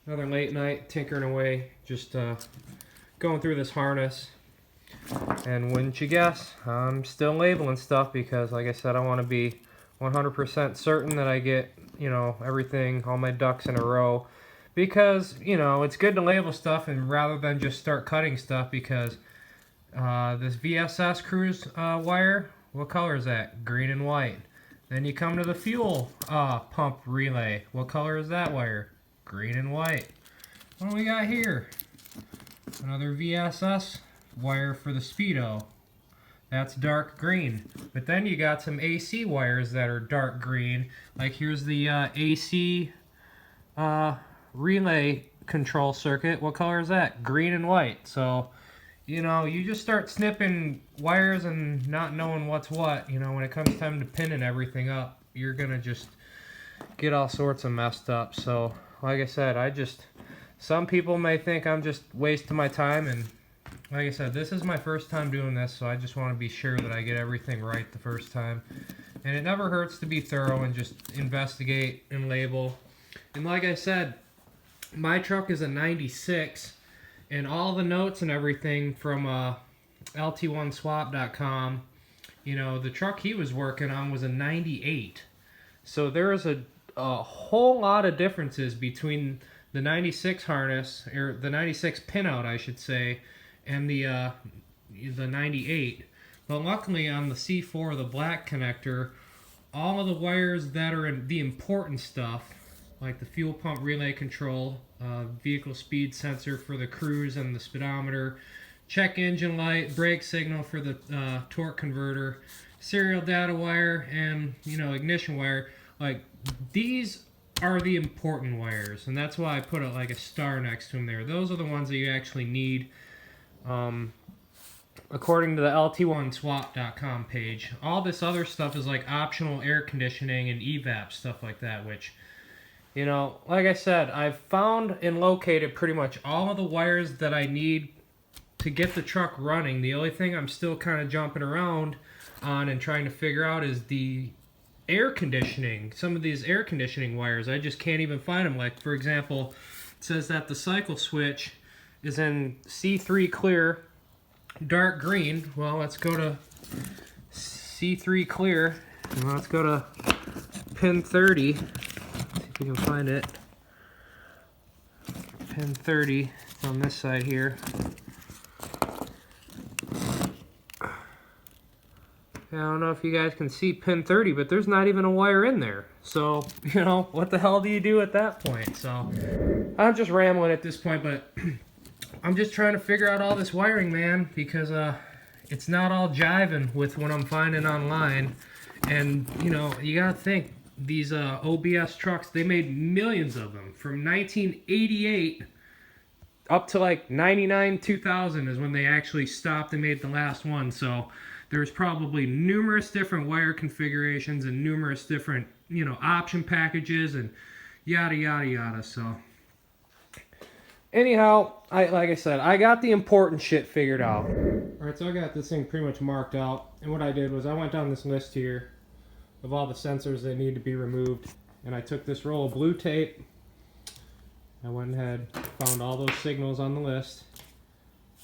Another late night tinkering away, just going through this harness. And wouldn't you guess, I'm still labeling stuff because, like I said, I want to be 100% certain that I get, you know, everything, all my ducks in a row. Because, you know, it's good to label stuff and rather than just start cutting stuff, because this VSS cruise wire, what color is that? Green and white. Then you come to the fuel pump relay. What color is that wire? Green and white. What do we got here? Another VSS wire for the speedo. That's dark green. But then you got some AC wires that are dark green. Like here's the AC relay control circuit. What color is that? Green and white. So, you know, you just start snipping wires and not knowing what's what. You know, when it comes time to pinning everything up, you're gonna just get all sorts of messed up. So, like I said, some people may think I'm just wasting my time, and like I said, this is my first time doing this, so I just want to be sure that I get everything right the first time. And it never hurts to be thorough and just investigate and label. And like I said, my truck is a 96, and all the notes and everything from lt1swap.com, you know, the truck he was working on was a 98. So there is a whole lot of differences between the 96 harness, or the 96 pinout, I should say, and the 98. But luckily on the C4, the black connector, all of the wires that are in the important stuff, like the fuel pump relay control, vehicle speed sensor for the cruise and the speedometer, check engine light, brake signal for the torque converter, serial data wire, and, you know, ignition wire, like these are the important wires, and that's why I put like a star next to them there. Those are the ones that you actually need, according to the lt1swap.com page. All this other stuff is like optional air conditioning and evap, stuff like that, which, you know, like I said, I've found and located pretty much all of the wires that I need to get the truck running. The only thing I'm still kind of jumping around on and trying to figure out is the air conditioning. Some of these air conditioning wires, I just can't even find them. Like, for example, it says that the cycle switch is in C3 clear, dark green. Well, let's go to C3 clear, and let's go to pin 30. See if we can find it. Pin 30, it's on this side here. I don't know if you guys can see pin 30, but there's not even a wire in there. So, you know, what the hell do you do at that point? So, I'm just rambling at this point, but I'm just trying to figure out all this wiring, man, because it's not all jiving with what I'm finding online. And, you know, you gotta think, these OBS trucks, they made millions of them. From 1988 up to like 99, 2000 is when they actually stopped and made the last one. So, there's probably numerous different wire configurations and numerous different, you know, option packages and yada yada yada. So anyhow, like I said, I got the important shit figured out. Alright, so I got this thing pretty much marked out, and what I did was I went down this list here of all the sensors that need to be removed, and I took this roll of blue tape. I went ahead, found all those signals on the list,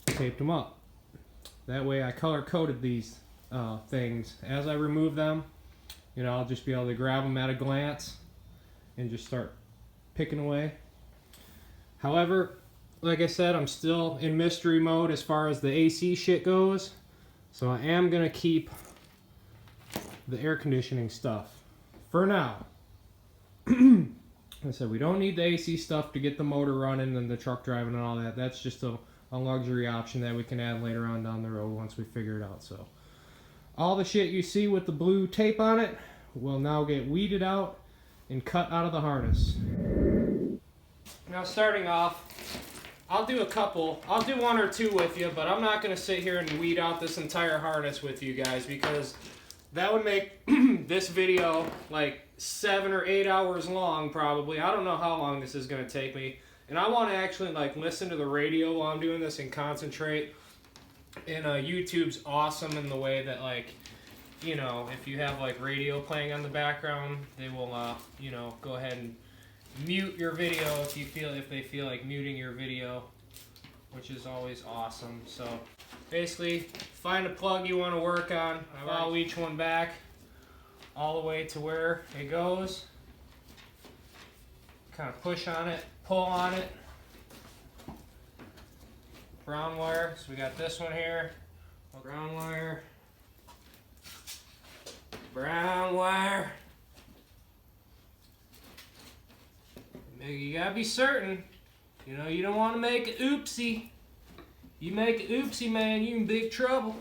taped them up. That way I color coded these things. As I remove them, you know, I'll just be able to grab them at a glance and just start picking away. However, like I said, I'm still in mystery mode as far as the AC shit goes. So I am going to keep the air conditioning stuff for now. Like I said, we don't need the AC stuff to get the motor running and the truck driving and all that. That's just a luxury option that we can add later on down the road once we figure it out. So all the shit you see with the blue tape on it will now get weeded out and cut out of the harness. Now, starting off, I'll do one or two with you, but I'm not going to sit here and weed out this entire harness with you guys, because that would make this video like 7 or 8 hours long probably. I don't know how long this is going to take me. And I want to actually like listen to the radio while I'm doing this and concentrate. And YouTube's awesome in the way that, like, you know, if you have like radio playing on the background, they will, you know, go ahead and mute your video if they feel like muting your video, which is always awesome. So basically, find a plug you want to work on, follow each one back all the way to where it goes. Kind of push on it, pull on it. Brown wire, so we got this one here, brown wire, brown wire. You gotta be certain, you know, you don't want to make it oopsie. You make it oopsie, man, you in big trouble.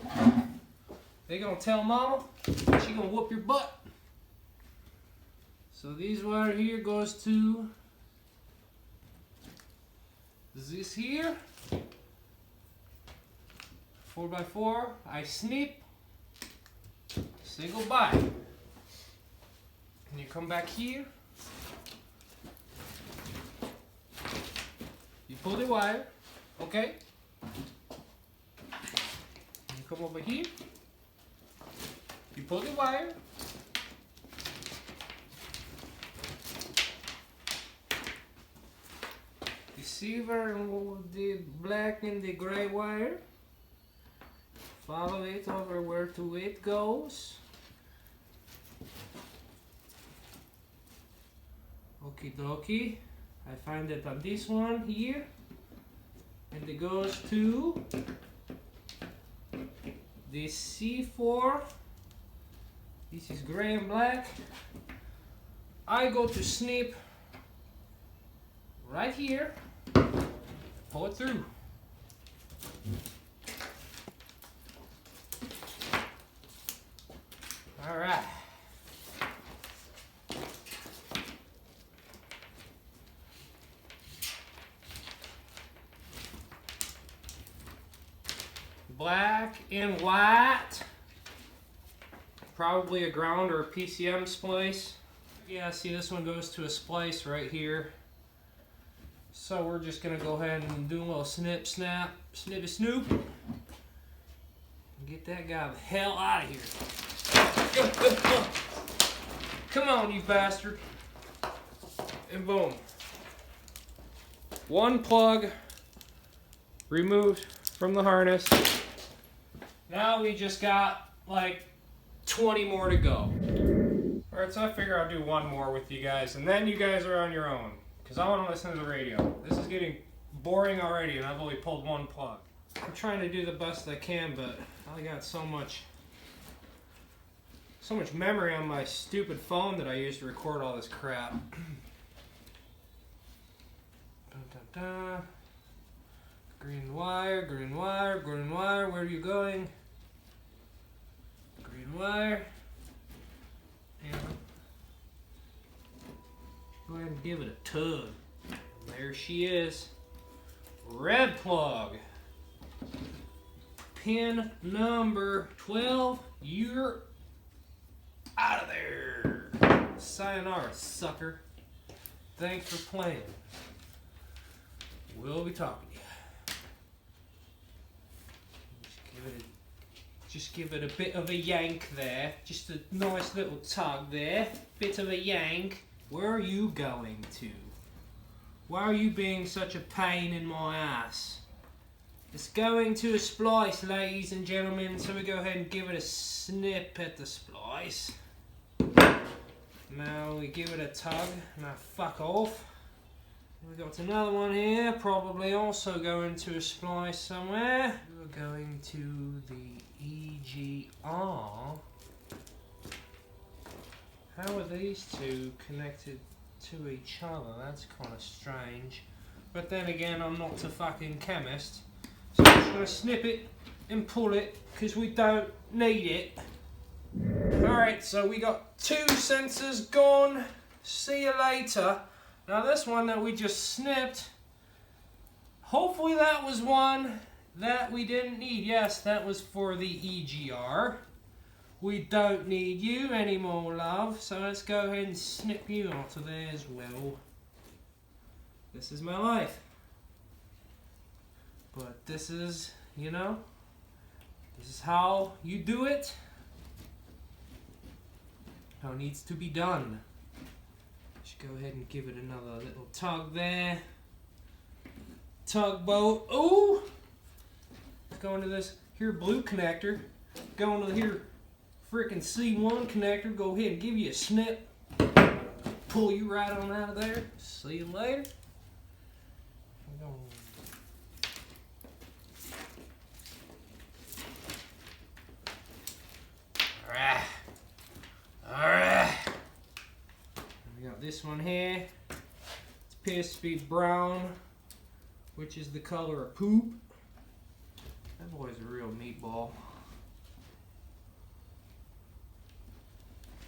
They gonna tell mama, she gonna whoop your butt. So these wire here goes to this here. 4x4, I snip, say goodbye. And you come back here, you pull the wire, okay? You come over here, you pull the wire, the silver and the black and the gray wire. Follow it over where to it goes. Okie dokie. I find it on this one here. And it goes to the C4. This is gray and black. I go to snip right here. Pull it through. All right. Black and white. Probably a ground or a PCM splice. Yeah, see, this one goes to a splice right here. So we're just gonna go ahead and do a little snip, snap, snippy snoop. And get that guy the hell out of here. Come on, you bastard. And boom. One plug removed from the harness. Now we just got like 20 more to go. Alright, so I figure I'll do one more with you guys, and then you guys are on your own, because I want to listen to the radio. This is getting boring already, and I've only pulled one plug. I'm trying to do the best I can, but I got so much memory on my stupid phone that I use to record all this crap. Green wire, green wire, green wire. Where are you going? Green wire. And go ahead and give it a tug. There she is. Red plug. Pin number 12. You're out of there. Sayonara, sucker. Thanks for playing. We'll be talking to you. Just give it a bit of a yank there. Just a nice little tug there. Bit of a yank. Where are you going to? Why are you being such a pain in my ass? It's going to a splice, ladies and gentlemen, so we go ahead and give it a snip at the splice. Now we give it a tug. Now fuck off. We got another one here, probably also going to a splice somewhere. We're going to the EGR. How are these two connected to each other? That's kind of strange. But then again, I'm not a fucking chemist. So I'm just going to snip it and pull it, because we don't need it. Alright, so we got 2 sensors gone. See you later. Now this one that we just snipped, hopefully that was one that we didn't need. Yes, that was for the EGR. We don't need you anymore, love. So let's go ahead and snip you out of there as well. This is my life. But this is, you know, this is how you do it. How it needs to be done. Just go ahead and give it another little tug there. Tugboat. Oh! Going to this here blue connector. Going to here freaking C1 connector. Go ahead and give you a snip. Pull you right on out of there. See you later. Alright. Alright. We got this one here. It's supposed to be brown, which is the color of poop. That boy's a real meatball.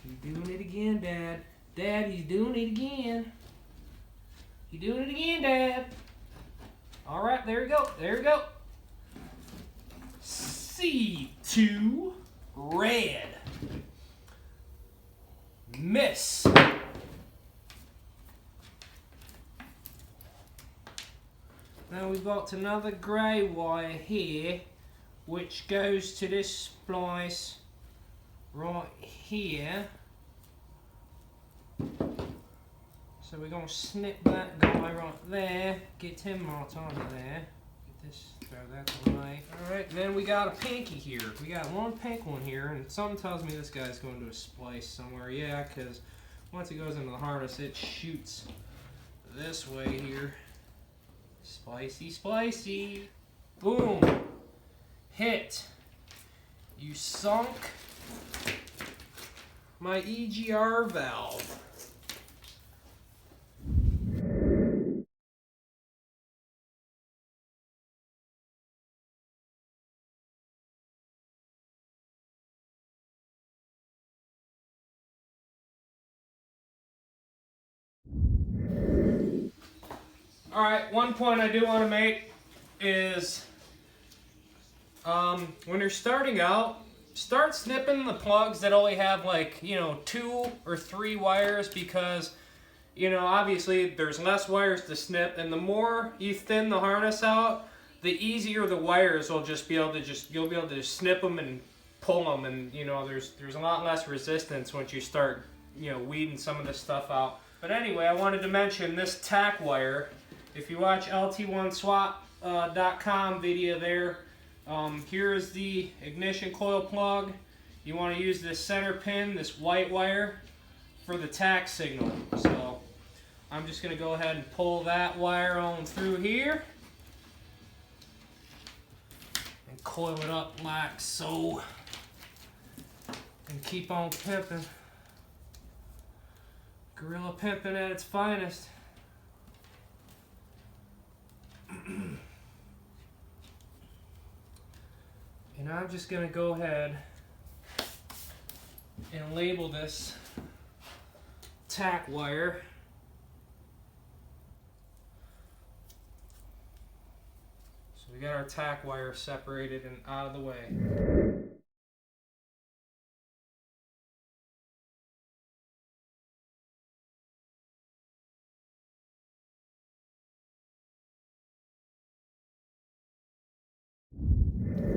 He's doing it again, Dad. Dad, he's doing it again. He's doing it again, Dad. All right, there we go. There we go. C2 red. Miss. Now we've got another grey wire here, which goes to this splice right here. So we're going to snip that guy right there, get him right onto there. Get this, throw that away. Alright, then we got a pinky here. We got one pink one here, and something tells me this guy's going to a splice somewhere. Yeah, because once it goes into the harness, it shoots this way here. Spicy, spicy. Boom. Hit. You sunk my EGR valve. Alright, one point I do want to make is when you're starting out, start snipping the plugs that only have like, 2 or 3 wires, because, obviously there's less wires to snip, and the more you thin the harness out, the easier the wires will just be able to you'll be able to just snip them and pull them, and there's a lot less resistance once you start, weeding some of this stuff out. But anyway, I wanted to mention this tack wire. If you watch lt1swap.com video there, here is the ignition coil plug. You want to use this center pin, this white wire, for the tack signal. So I'm just going to go ahead and pull that wire on through here and coil it up like so, and keep on pimping. Gorilla pimping at its finest. And I'm just going to go ahead and label this tack wire. So we got our tack wire separated and out of the way.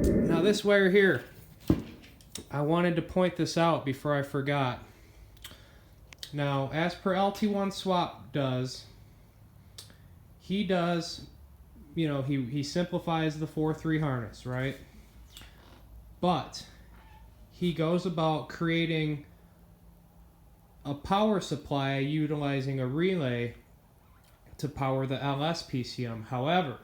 Now this wire here, I wanted to point this out before I forgot. Now, as per LT1 Swap does, he simplifies the 4-3 harness, right? But he goes about creating a power supply utilizing a relay to power the LS PCM. However,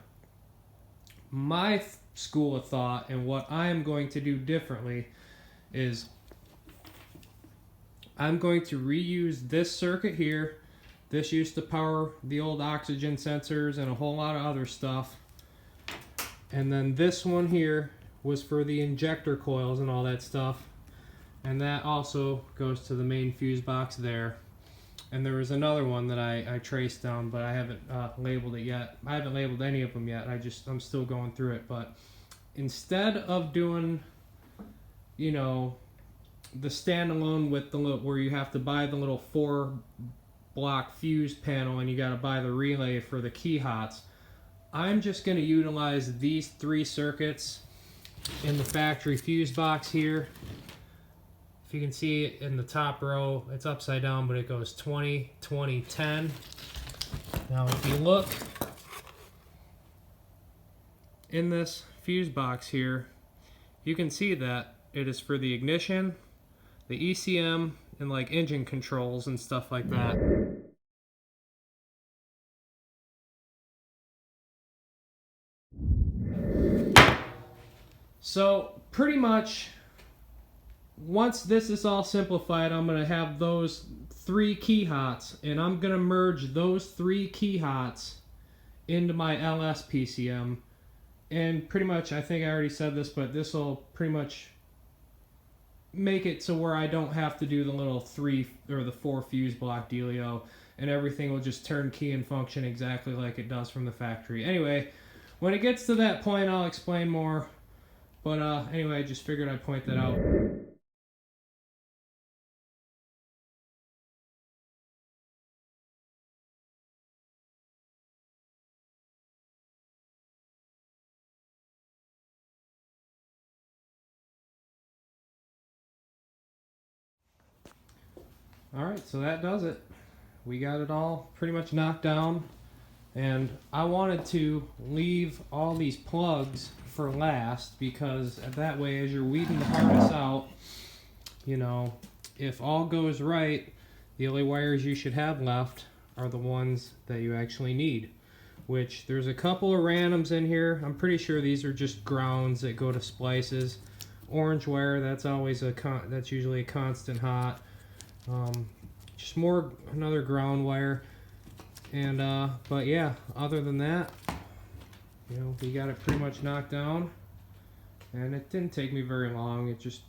my school of thought and what I'm going to do differently is I'm going to reuse this circuit here. This used to power the old oxygen sensors and a whole lot of other stuff. And then this one here was for the injector coils and all that stuff. And that also goes to the main fuse box there. And there was another one that I traced down, but I haven't labeled it yet. I haven't labeled any of them yet. I'm still going through it. But instead of doing, the standalone with the little, where you have to buy the little 4-block fuse panel and you got to buy the relay for the key hots, I'm just going to utilize these 3 circuits in the factory fuse box here. if you can see in the top row, it's upside down, but it goes 20, 20, 10. Now if you look in this fuse box here, you can see that it is for the ignition, the ECM, and like engine controls and stuff like that. So pretty much once this is all simplified, I'm going to have those 3 key hots, and I'm going to merge those 3 key hots into my LS PCM. And pretty much, I think I already said this, but this will pretty much make it so where I don't have to do the little 3 or the 4 fuse block dealio, and everything will just turn key and function exactly like it does from the factory. Anyway, when it gets to that point, I'll explain more. But anyway, I just figured I'd point that out. Alright, so that does it. We got it all pretty much knocked down. And I wanted to leave all these plugs for last, because that way as you're weeding the harness out, you know, if all goes right, the only wires you should have left are the ones that you actually need. Which there's a couple of randoms in here. I'm pretty sure these are just grounds that go to splices. Orange wire, that's always that's usually a constant hot. Just another ground wire. And but yeah, other than that, you know, we got it pretty much knocked down, and it didn't take me very long. It just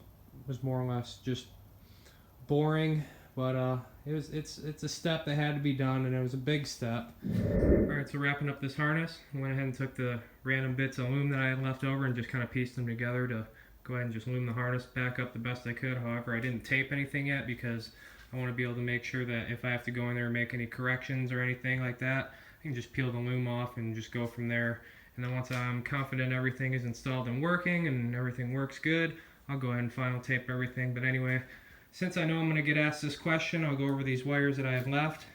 was more or less just boring, but it's a step that had to be done, and it was a big step. Alright, so wrapping up this harness, I went ahead and took the random bits of loom that I had left over and just kind of pieced them together to go ahead and just loom the harness back up the best I could. However, I didn't tape anything yet because I want to be able to make sure that if I have to go in there and make any corrections or anything like that, I can just peel the loom off and just go from there. And then once I'm confident everything is installed and working and everything works good, I'll go ahead and final tape everything. But anyway, since I know I'm going to get asked this question, I'll go over these wires that I have left.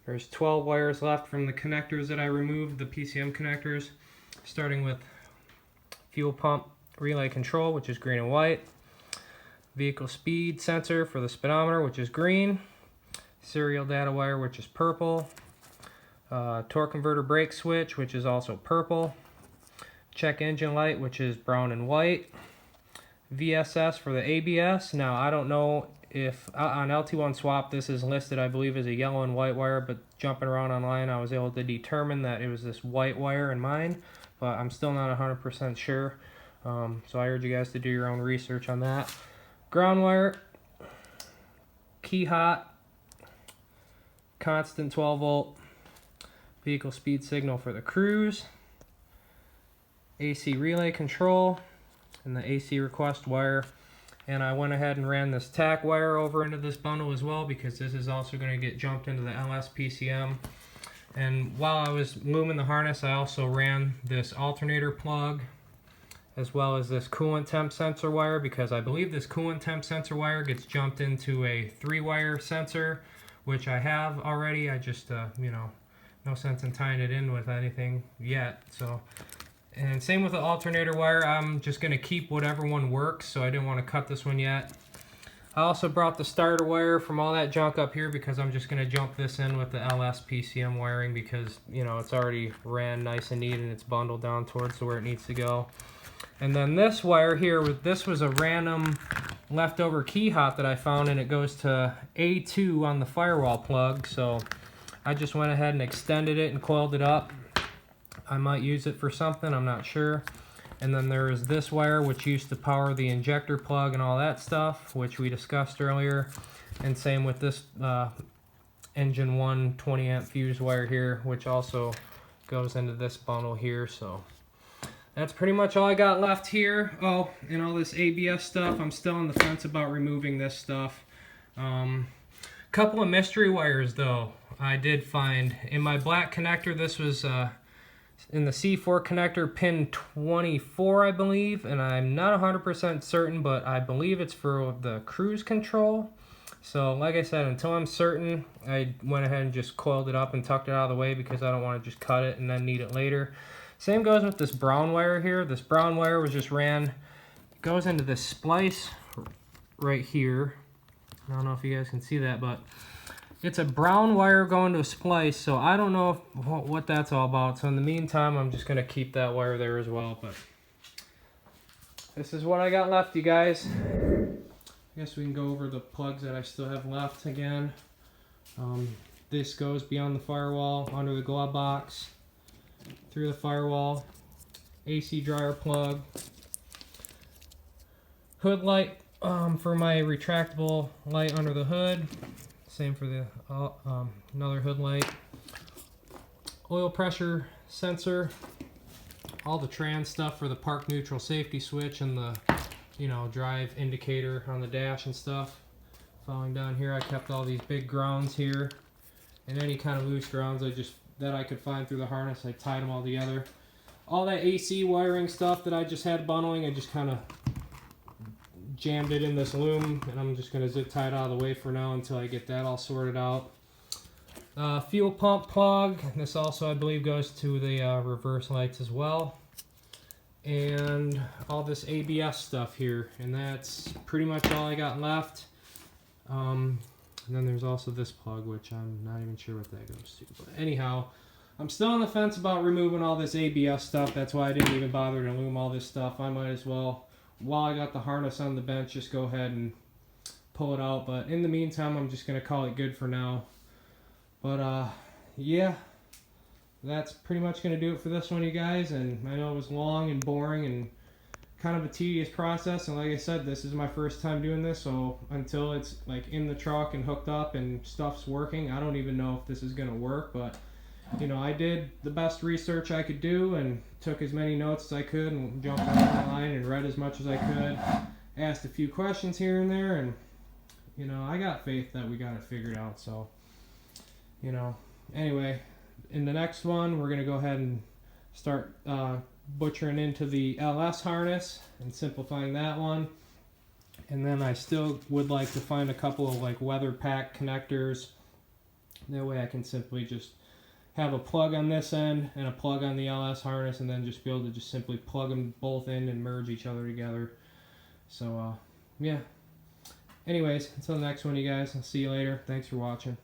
There's 12 wires left from the connectors that I removed, the PCM connectors, starting with fuel pump relay control, which is green and white. Vehicle speed sensor for the speedometer, which is green. Serial data wire, which is purple. Torque converter brake switch, which is also purple. Check engine light, which is brown and white. VSS for the ABS. Now, I don't know if on LT1 swap this is listed, I believe, as a yellow and white wire, but jumping around online, I was able to determine that it was this white wire in mine, but I'm still not 100% sure. So I urge you guys to do your own research on that. Ground wire, key hot, constant 12 volt, vehicle speed signal for the cruise, AC relay control, and the AC request wire. And I went ahead and ran this tack wire over into this bundle as well, because this is also going to get jumped into the LS PCM. And while I was looming the harness, I also ran this alternator plug, as well as this coolant temp sensor wire, because I believe this coolant temp sensor wire gets jumped into a 3-wire sensor, which I have already. I just, you know, no sense in tying it in with anything yet. So, and same with the alternator wire, I'm just going to keep whatever one works, so I didn't want to cut this one yet. I also brought the starter wire from all that junk up here, because I'm just going to jump this in with the LS PCM wiring, because, you know, it's already ran nice and neat and it's bundled down towards where it needs to go. And then this wire here, this was a random leftover key hot that I found, and it goes to A2 on the firewall plug, so I just went ahead and extended it and coiled it up. I might use it for something, I'm not sure. And then there is this wire, which used to power the injector plug and all that stuff, which we discussed earlier. And same with this engine 1 20 amp fuse wire here, which also goes into this bundle here. So that's pretty much all I got left here. Oh, and all this ABS stuff, I'm still on the fence about removing this stuff. Couple of mystery wires though I did find. In my black connector, this was in the C4 connector, pin 24, I believe, and I'm not 100% certain, but I believe it's for the cruise control. So like I said, until I'm certain, I went ahead and just coiled it up and tucked it out of the way because I don't want to just cut it and then need it later. Same goes with this brown wire here. This brown wire was just ran, it goes into this splice right here. I don't know if you guys can see that, but it's a brown wire going to a splice, so I don't know what that's all about. So in the meantime, I'm just going to keep that wire there as well. But this is what I got left, you guys. I guess we can go over the plugs that I still have left again. This goes beyond the firewall, under the glove box, through the firewall, AC dryer plug, hood light for my retractable light under the hood. Same for the another hood light, oil pressure sensor, all the trans stuff for the park neutral safety switch and the drive indicator on the dash and stuff. Following down here, I kept all these big grounds here, and any kind of loose grounds that I could find through the harness, I tied them all together. All that AC wiring stuff that I just had bundling, I just kind of jammed it in this loom, and I'm just going to zip tie it out of the way for now until I get that all sorted out. Fuel pump plug, this also I believe goes to the reverse lights as well. And all this ABS stuff here, and that's pretty much all I got left. And then there's also this plug, which I'm not even sure what that goes to. But anyhow, I'm still on the fence about removing all this ABS stuff. That's why I didn't even bother to loom all this stuff. I might as well, while I got the harness on the bench, just go ahead and pull it out. But in the meantime, I'm just going to call it good for now. But yeah, that's pretty much going to do it for this one, you guys. And I know it was long and boring and kind of a tedious process. And like I said, this is my first time doing this. So until it's like in the truck and hooked up and stuff's working, I don't even know if this is going to work. But I did the best research I could do and took as many notes as I could and jumped online and read as much as I could. Asked a few questions here and there, and I got faith that we got it figured out. So anyway, in the next one, we're going to go ahead and start butchering into the LS harness and simplifying that one. And then I still would like to find a couple of like weather pack connectors. That way I can simply just have a plug on this end and a plug on the LS harness, and then just be able to just simply plug them both in and merge each other together. So yeah. Anyways, until the next one, you guys. I'll see you later. Thanks for watching.